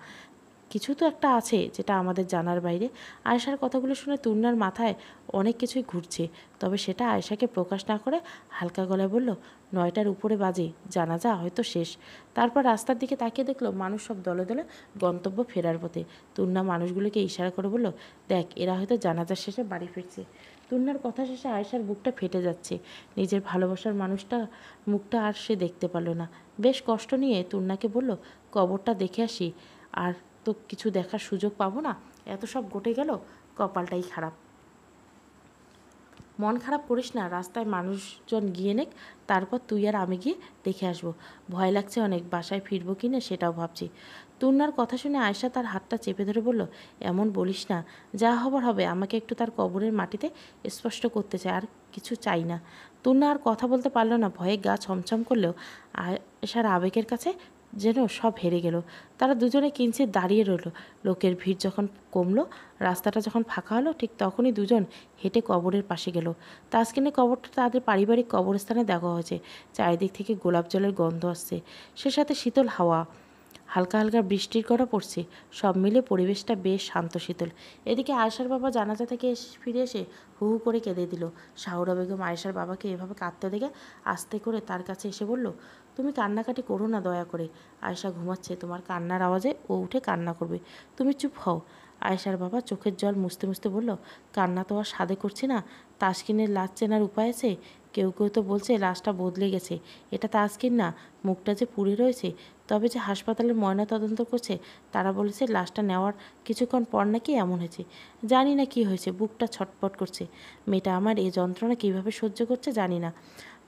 কিছু তো একটা আছে যেটা আমাদের জানার বাইরে। আয়েশার কথাগুলো শুনে তুন্নার মাথায় অনেক কিছুই ঘুরছে, তবে সেটা আয়েশাকে প্রকাশ না করে হালকা গলায় বলল, 9টার উপরে বাজে, জানাজা হয়তো শেষ। তারপর রাস্তার দিকে তাকিয়ে দেখলো মানুষ সব দলে দলে গন্তব্য ফেরার পথে। তুন্না মানুষগুলোকে ইশারা করে বলল, দেখ, এরা হয়তো জানাজার শেষে বাড়ি ফিরছে। তুন্নার কথা শেষে আয়েশার বুকটা ফেটে যাচ্ছে। নিজের ভালোবাসার মানুষটা মুখটা আর সে দেখতে পারল না। বেশ কষ্ট নিয়ে তুন্নাকে বলল, কবরটা দেখে আসি, আর তো কিছু দেখার সুযোগ পাবো না। এত সব ঘটে গেল, কপালটাই খারাপ। মন খারাপ করিস না, রাস্তায় মানুষজন গিয়ে নেক, তারপর তুই আর আমি গিয়ে দেখে আসবো। ভয় লাগছে অনেক, বাসায় ফিরবো কি না সেটাও ভাবছি। তুন্নার কথা শুনে আয়েশা তার হাতটা চেপে ধরে বলল, এমন বলিস না, যা হবার হবে। আমাকে একটু তার কবরের মাটিতে স্পষ্ট করতে চাই, আর কিছু চাই না। তুন্না আর কথা বলতে পারল না। ভয়ে গা ছমছম করলেও আয়েশার আবেগের কাছে যেন সব হেরে গেল। তারা দুজনে কিঞ্চিত দাঁড়িয়ে রইল। লোকের ভিড় যখন কমলো, রাস্তাটা যখন ফাঁকা হলো, ঠিক তখনই দুজন হেঁটে কবরের পাশে গেল। তাসকিনের কবরটা তাদের পারিবারিক কবরস্থানে দেখা হয়েছে। চারিদিক থেকে গোলাপ জলের গন্ধ আসছে, সে সাথে শীতল হাওয়া, হালকা হালকা বৃষ্টির করা পড়ছে। সব মিলে পরিবেশটা বেশ শান্ত শীতল। এদিকে আয়েশার বাবা জানাজা থেকে ফিরে এসে হু হু করে কেঁদে দিল। শাহুরা বেগম আয়েশার বাবাকে এভাবে কাঁদতে দেখে আস্তে করে তার কাছে এসে বলল, তুমি কান্নাকাটি করো না দয়া করে, আয়েশা ঘুমাচ্ছে, তোমার কান্নার আওয়াজে ও উঠে কান্না করবে, তুমি চুপ হও। আয়েশার বাবা চোখের জল মুছতে মুছতে বলল, কান্না তো আর সাধে করছি না। তাসকিনের লাশ চেনার উপায় আছে? কেউ কেউ তো বলছে লাশটা বদলে গেছে, এটা তাসকিন না, মুখটা যে পুড়ে রয়েছে। তবে যে হাসপাতালের ময়না তদন্ত করছে, তারা বলেছে লাশটা নেওয়ার কিছুক্ষণ পর নাকি এমন হয়েছে। জানি না কি হয়েছে, বুকটা ছটপট করছে। মেয়েটা আমার এই যন্ত্রণা কীভাবে সহ্য করছে জানি না।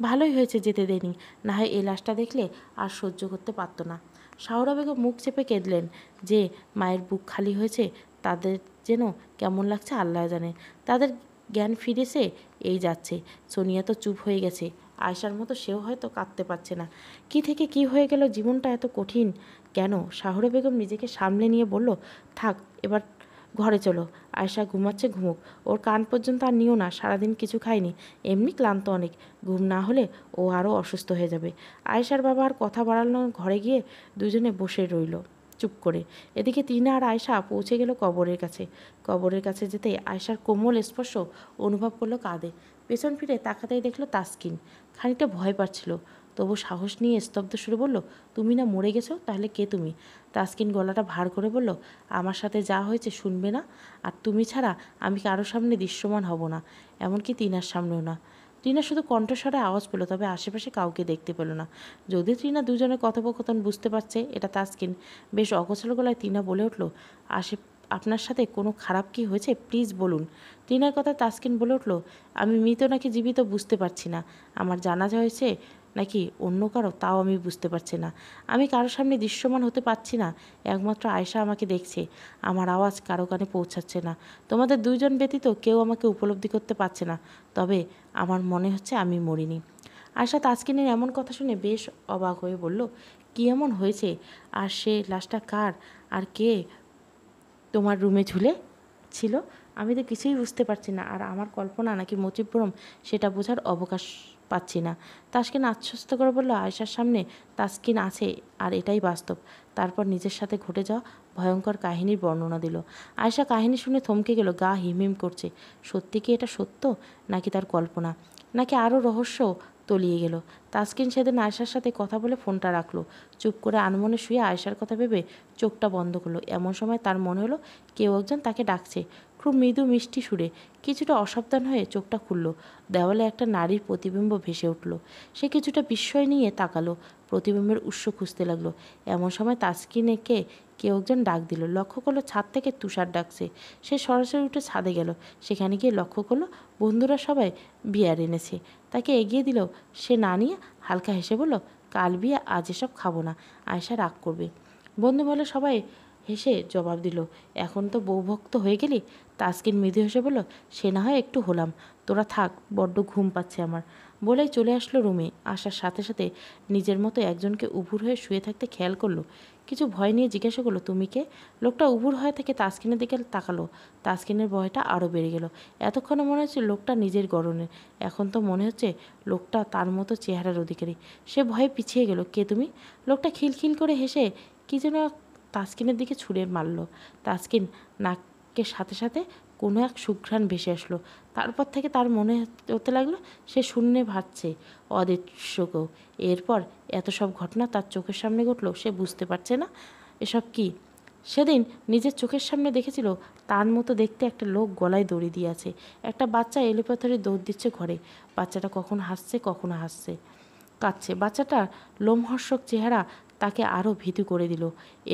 ভালোই হয়েছে যেতে দেয়নি, না হয় এই লাশটা দেখলে আর সহ্য করতে পারতো না। শাহরা বেগম মুখ চেপে কেঁদলেন। যে মায়ের বুক খালি হয়েছে তাদের যেন কেমন লাগছে আল্লাহ জানে। তাদের জ্ঞান ফিরেছে, এই যাচ্ছে। সোনিয়া তো চুপ হয়ে গেছে। আয়শার মতো সেও হয়তো কাঁদতে পারছে না। কি থেকে কি হয়ে গেল, জীবনটা এত কঠিন কেন? শাহরা বেগম নিজেকে সামলে নিয়ে বলল, থাক, এবার ঘরে চলো। আয়শা ঘুমাচ্ছে, ঘুমুক। ওর কান পর্যন্ত আর নিও না, সারাদিন কিছু খায়নি, এমনি ক্লান্ত অনেক। ঘুম না হলে ও আরও অসুস্থ হয়ে যাবে। আয়শার বাবা আর কথা বাড়ালো। ঘরে গিয়ে দুজনে বসে রইল চুপ করে। এদিকে টিনা আর আয়শা পৌঁছে গেল কবরের কাছে। কবরের কাছে যেতেই আয়শার কোমল স্পর্শ অনুভব করলো কাঁধে। পেছন ফিরে তাকাতেই দেখলো তাসকিন। খানিকটা ভয় পাচ্ছিল, তবু সাহস নিয়ে স্তব্ধ সুরে বলল, তুমি না মরে গেছো, তাহলে কে তুমি? তাসকিন গলাটা ভার করে বলল, আমার সাথে যা হয়েছে শুনবে না? আর তুমি ছাড়া আমি কারোর সামনে দৃশ্যমান হব না, এমনকি টিনার সামনেও না। টিনা শুধু কণ্ঠস্বরে আওয়াজ পেল, তবে আশেপাশে কাউকে দেখতে পেল না। যদিও টিনা দুজনের কথোপকথন বুঝতে পারছে এটা তাসকিন। বেশ অগোছালো গলায় টিনা বলে উঠল, আপনার সাথে কোনো খারাপ কি হয়েছে, প্লিজ বলুন। টিনার কথা তাসকিন বলে উঠল, আমি মৃত নাকি জীবিত বুঝতে পারছি না। আমার জানাজা হয়েছে নাকি অন্য কারো, তাও আমি বুঝতে পারছি না। আমি কারোর সামনে দৃশ্যমান হতে পারছি না, একমাত্র আয়শা আমাকে দেখছে। আমার আওয়াজ কারো কানে পৌঁছাচ্ছে না। তোমাদের দুইজন ব্যতীত কেউ আমাকে উপলব্ধি করতে পারছে না। তবে আমার মনে হচ্ছে আমি মরিনি। আয়শা তাসকিনের এমন কথা শুনে বেশ অবাক হয়ে বলল, কী এমন হয়েছে? আর সে লাশটা কার? আর কে তোমার রুমে ঝুলে ছিল? আমি তো কিছুই বুঝতে পারছি না। আর আমার কল্পনা নাকি মতিভ্রম, সেটা বোঝার অবকাশ পাচ্ছি না। তাসকিন আশ্বস্ত করে বলল, আয়শার সামনে তাসকিন আছে আর এটাই বাস্তব। তারপর নিজের সাথে ঘটে যাওয়া ভয়ঙ্কর কাহিনীর বর্ণনা দিল। আয়শা কাহিনী শুনে থমকে গেল, গা হিমহিম করছে। সত্যি কি এটা সত্য, নাকি তার কল্পনা, নাকি আরও রহস্য তলিয়ে গেল? তাসকিন সেদিন আয়শার সাথে কথা বলে ফোনটা রাখলো। চুপ করে আনমনে শুয়ে আয়শার কথা ভেবে চোখটা বন্ধ করলো। এমন সময় তার মনে হলো কেউ একজন তাকে ডাকছে, খুব মৃদু মিষ্টি সুরে। কিছুটা অসাবধান হয়ে চোখটা খুলল। দেওয়ালে একটা নারীর প্রতিবিম্ব ভেসে উঠল। সে কিছুটা বিস্ময় নিয়ে তাকালো, প্রতিবিম্বের উৎস খুঁজতে লাগলো। এমন সময় তাসকিনকে কেউ একজন ডাক দিল। লক্ষ্য করলো ছাদ থেকে তুষার ডাকছে। সে সরাসরি উঠে ছাদে গেল। সেখানে গিয়ে লক্ষ্য করলো বন্ধুরা সবাই বিয়ার এনেছে। তাকে এগিয়ে দিল। সে না নিয়ে হালকা হেসে বলল, কাল বিয়ে, আজ এসব খাবো না, আয়শা রাগ করবে। বন্ধু বলে সবাই হেসে জবাব দিল, এখন তো বউভক্ত হয়ে গেলি। তাসকিন মৃদু হেসে বলল, সে না হয় একটু হলাম, তোরা থাক, বড্ড ঘুম পাচ্ছে আমার। বলেই চলে আসলো রুমে। আসার সাথে সাথে নিজের মতো একজনকে উপুর হয়ে শুয়ে থাকতে খেয়াল করলো। কিছু ভয় নিয়ে জিজ্ঞাসা করলো, তুমি কে? লোকটা উপুর হয়ে থেকে তাসকিনের দিকে তাকালো। তাসকিনের ভয়টা আরও বেড়ে গেল। এতক্ষণে মনে হচ্ছে লোকটা নিজের গড়নের, এখন তো মনে হচ্ছে লোকটা তার মতো চেহারার অধিকারী। সে ভয়ে পিছিয়ে গেল। কে তুমি? লোকটা খিলখিল করে হেসে কী যেন তাসকিনের দিকে ছুঁড়ে মারল। তাসকিন নাকের সাথে সাথে কোনো এক সুঘ্রাণ ভেসে আসলো। তারপর থেকে তার মনে হতে লাগলো সে শূন্যে ভাসছে, অদৃশ্য কেউ। এরপর এত সব ঘটনা তার চোখের সামনে ঘটলো, সে বুঝতে পারছে না এসব কি। সেদিন নিজের চোখের সামনে দেখেছিল তার মতো দেখতে একটা লোক গলায় দড়ি দিয়ে আছে। একটা বাচ্চা এলোপাথারি দৌড় দিচ্ছে ঘরে। বাচ্চাটা কখন হাসছে, কখনো কাঁদছে। বাচ্চাটার লোমহর্ষক চেহারা তাকে আরও ভীতু করে দিল।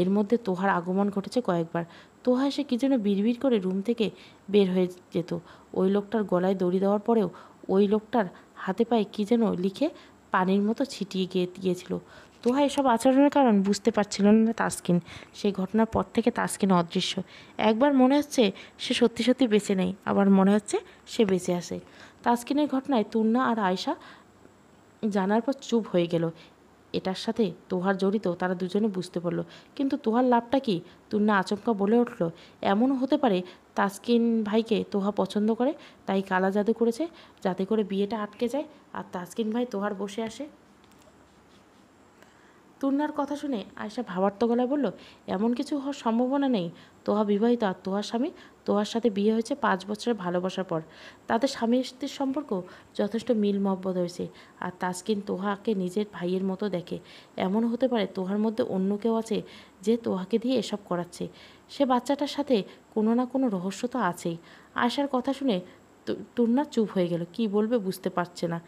এর মধ্যে তোহার আগমন ঘটেছে কয়েকবার। তোহা এসে কী যেন বিড়বিড় করে রুম থেকে বের হয়ে যেত। ওই লোকটার গলায় দড়ি দেওয়ার পরেও ওই লোকটার হাতে পায়ে কী যেন লিখে পানির মতো ছিটিয়ে গিয়েছিল। তোহা এসব আচরণের কারণ বুঝতে পারছিল না তাসকিন। সেই ঘটনার পর থেকে তাসকিন অদৃশ্য। একবার মনে হচ্ছে সে সত্যি সত্যি বেঁচে নেই, আবার মনে হচ্ছে সে বেঁচে আছে। তাসকিনের ঘটনায় তুন্না আর আয়শা জানার পর চুপ হয়ে গেল। এটার সাথে তোহার জড়িত তারা দুজনে বুঝতে পারল। কিন্তু তোহার লাভটা কি? তুন্না আচমকা বলে উঠল, এমনও হতে পারে তাসকিন ভাইকে তোহা পছন্দ করে, তাই কালা জাদু করেছে যাতে করে বিয়েটা আটকে যায় আর তাসকিন ভাই তোহার বসে আসে। তুন্নার কথা শুনে আয়শা ভাবার্থ গলায় বলল, এমন কিছু হওয়ার সম্ভাবনা নেই। তোহা বিবাহিত আর তোহার স্বামী, তোহার সাথে বিয়ে হয়েছে 5 বছরের ভালোবাসার পর। তাদের স্বামী স্ত্রীর সম্পর্ক যথেষ্ট মিল মহব্বত হয়েছে। আর তাসকিন তোহাকে নিজের ভাইয়ের মতো দেখে। এমন হতে পারে তোহার মধ্যে অন্য কেউ আছে যে তোহাকে দিয়ে এসব করাচ্ছে। সে বাচ্চাটার সাথে কোনো না কোনো রহস্য তো আছেই। আয়শার কথা শুনে তুন্না চুপ হয়ে গেল। কি বলবে বুঝতে পারছে না।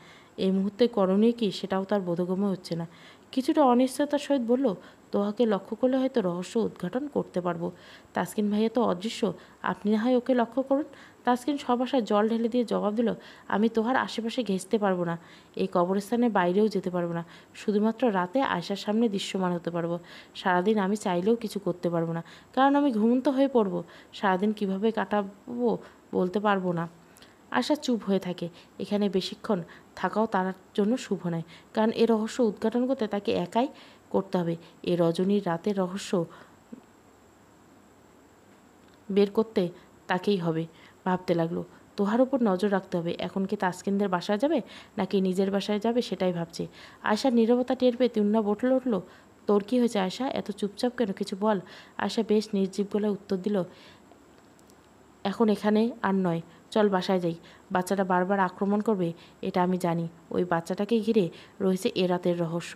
এই মুহূর্তে করণীয় কি সেটাও তার বোধগম্য হচ্ছে না। কিছুটা অনিশ্চয়তার সহিত বলল, তোহাকে লক্ষ্য করলে হয়তো রহস্য উদ্ঘাটন করতে পারবো। তাসকিন ভাইয়া তো অদৃশ্য, আপনি না হয় ওকে লক্ষ্য করুন। তাসকিন সব আশায় জল ঢেলে দিয়ে জবাব দিল, আমি তোহার আশেপাশে ঘেঁচতে পারবো না, এই কবরস্থানের বাইরেও যেতে পারবো না। শুধুমাত্র রাতে আয়শার সামনে দৃশ্যমান হতে পারবো। সারাদিন আমি চাইলেও কিছু করতে পারবো না, কারণ আমি ঘুমন্ত হয়ে পড়বো। সারাদিন কিভাবে কাটাবো বলতে পারবো না। আশা চুপ হয়ে থাকে। এখানে বেশিক্ষণ থাকাও তার জন্য শুভ নয়, কারণ এ রহস্য উদ্ঘাটন করতে তাকে একাই করতে হবে। এ রজনীর রাতের রহস্য বের করতে তাকেই হবে। ভাবতে লাগলো, তোহার উপর নজর রাখতে হবে। এখন কি তাসকিনদের বাসায় যাবে নাকি নিজের বাসায় যাবে সেটাই ভাবছে। আয়শার নীরবতা টের পেয়ে তিন্না বটলে উঠল, তোর কি হয়েছে আয়শা, এত চুপচাপ কেন, কিছু বল। আয়শা বেশ নির্জীব গলায় উত্তর দিল, এখন এখানে আর নয়, চল বাসায় যাই। বাচ্চাটা বারবার আক্রমণ করবে এটা আমি জানি। ওই বাচ্চাটাকে ঘিরে রয়েছে এ রাতের রহস্য।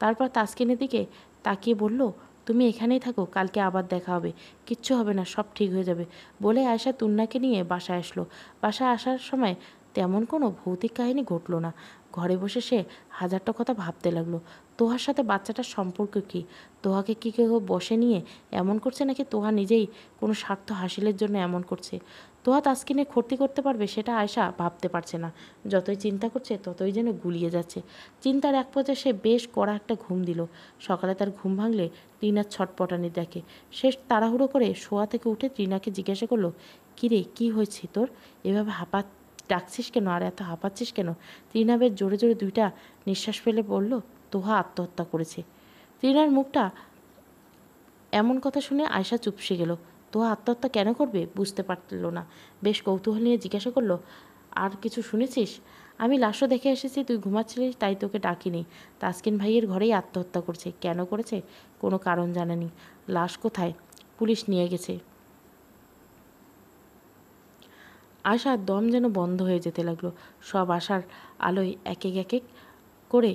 তারপর তাসকিনের দিকে তাকিয়ে বলল, তুমি এখানেই থাকো, কালকে আবার দেখা হবে। কিচ্ছু হবে না, সব ঠিক হয়ে যাবে। বলে আয়শা তুন্নাকে নিয়ে বাসায় আসলো। বাসায় আসার সময় তেমন কোনো ভৌতিক কাহিনী ঘটল না। ঘরে বসে সে হাজারটা কথা ভাবতে লাগলো। তোহার সাথে বাচ্চাটার সম্পর্ক কী? তোহাকে কি কেউ বসে নিয়ে এমন করছে নাকি তোহা নিজেই কোনো স্বার্থ হাসিলের জন্য এমন করছে? তোহা তাসকিনে ক্ষতি করতে পারবে সেটা আয়শা ভাবতে পারছে না। যতই চিন্তা করছে ততই যেন গুলিয়ে যাচ্ছে। চিন্তার এক পর্যায়ে সে বেশ কড়া একটা ঘুম দিল। সকালে তার ঘুম ভাঙলে টিনার ছটপটানি দেখে। সে তাড়াহুড়ো করে শোয়া থেকে উঠে টিনাকে জিজ্ঞাসা করলো, কিরে কী হয়েছে তোর, এভাবে ডাকছিস কেন আর এত হাঁপাচ্ছিস কেন? টিনা বেশ জোরে জোরে দুইটা নিঃশ্বাস ফেলে বলল, তোহা আত্মহত্যা করেছে। টিনার মুখটা এমন কথা শুনে আয়শা চুপসে গেল। তোহা আত্মহত্যা কেন করবে বুঝতে পারল না। বেশ কৌতূহল নিয়ে জিজ্ঞাসা করলো, আর কিছু শুনেছিস? আমি লাশও দেখে এসেছি, তুই ঘুমাচ্ছিলিস তাই তোকে ডাকিনি। তাসকিন ভাইয়ের ঘরেই আত্মহত্যা করছে। কেন করেছে কোনো কারণ জানেনি। লাশ কোথায়? পুলিশ নিয়ে গেছে। আশার দম যেন বন্ধ হয়ে যেতে লাগলো। সব আশার আলোয় এক এক করে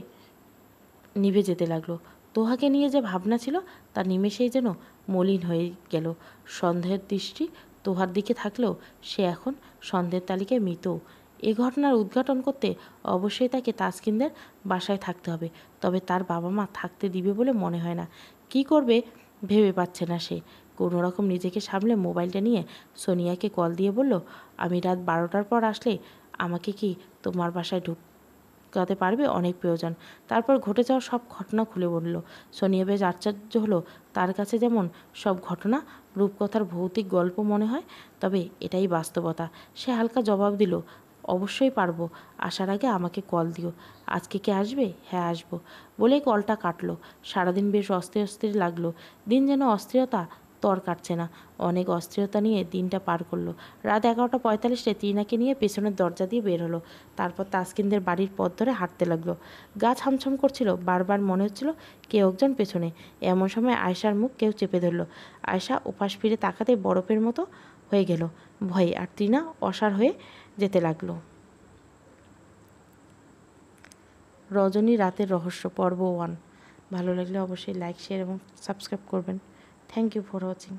নিভে যেতে লাগলো। তোহাকে নিয়ে যে ভাবনা ছিল তা নিমেষেই যেন মলিন হয়ে গেল। সন্দেহের দৃষ্টি তোহার দিকে থাকলেও সে এখন সন্দেহের তালিকায় মৃত। এ ঘটনার উদ্ঘাটন করতে অবশ্যই তাকে তাসকিনদের বাসায় থাকতে হবে। তবে তার বাবা মা থাকতে দিবে বলে মনে হয় না। কি করবে ভেবে পাচ্ছে না সে। কোনো রকম নিজেকে সামলে মোবাইলটা নিয়ে সোনিয়াকে কল দিয়ে বলল, আমি রাত 12টার পর আসলে আমাকে কি তোমার বাসায় ঢুকাতে পারবে, অনেক প্রয়োজন। তারপর ঘটে যাওয়া সব ঘটনা খুলে বলল। সোনিয়া বেশ আশ্চর্য হলো। তার কাছে যেমন সব ঘটনা রূপকথার ভৌতিক গল্প মনে হয়, তবে এটাই বাস্তবতা। সে হালকা জবাব দিল, অবশ্যই পারবো। আসার আগে আমাকে কল দিও। আজকে কি আসবে? হ্যাঁ আসবো। বলেই কলটা কাটলো। সারাদিন বেশ অস্থির অস্থির লাগলো। দিন যেন অস্থিরতা তর কাটছে না। অনেক অস্থিরতা নিয়ে দিনটা পার করলো। রাত 11:45 টিনাকে নিয়ে পেছনের দরজা দিয়ে বের হলো। তারপর তাসকিনদের বাড়ির পথ ধরে হাঁটতে লাগলো। গা ছমছম করছিল, বারবার মনে হচ্ছিল কেউ একজন পেছনে। এমন সময় আয়শার মুখ কেউ চেপে ধরলো। আয়শা ওপাশ ফিরে তাকাতেই বরফের মতো হয়ে গেল ভয়ে, আর টিনা অসাড় হয়ে যেতে লাগলো। রজনী রাতের রহস্য পর্ব 1 ভালো লাগলে অবশ্যই লাইক, শেয়ার এবং সাবস্ক্রাইব করবেন। Thank you for watching.